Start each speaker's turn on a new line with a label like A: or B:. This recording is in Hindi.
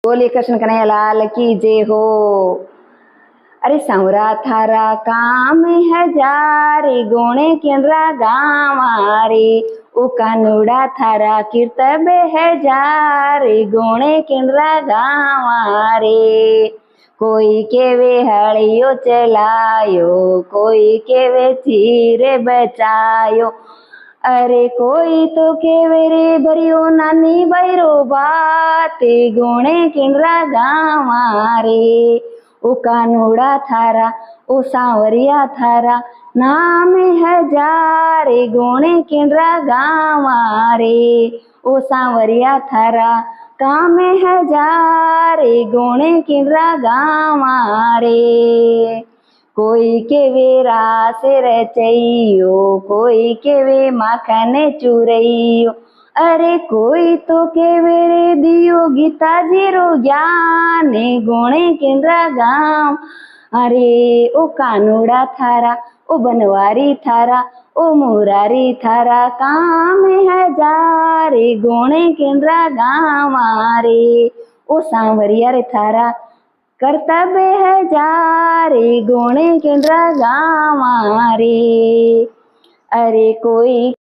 A: बोले कृष्ण कन्हैया लाल की जय हो। अरे सांवरा थारा काम हजारे गोणे केंद्रा गावारे ओ कानुड़ा थारा कीर्तब हजारे गोणे केंद्रा गावारे। कोई केवे हड़ियो चलायो कोई केवे चीरे बचायो अरे कोई तो केवे रे भरियो नानी बैरो बाते गुणे किंद्रा गावारे ओ कानुड़ा थारा ओ सांवरिया थारा नाम हजारे गुणे किंद्रा गावारे ओ सांवरिया थारा काम हजारे गुणे किंद्रा गावारे। कोई केवे रास रचइयो कोई केवे माखन चुरइयो अरे कोई तो केवे रे दियो गीता जीरो ज्ञान गुणे केंद्रा गाम अरे ओ कानुड़ा थारा ओ बनवारी थारा ओ मुरारी थारा काम हजारे गुणे केंद्रा गावारे ओ सांवरिया रे थारा कर्तव्य हजारे गुणे केंद्रा गावारे। अरे कोई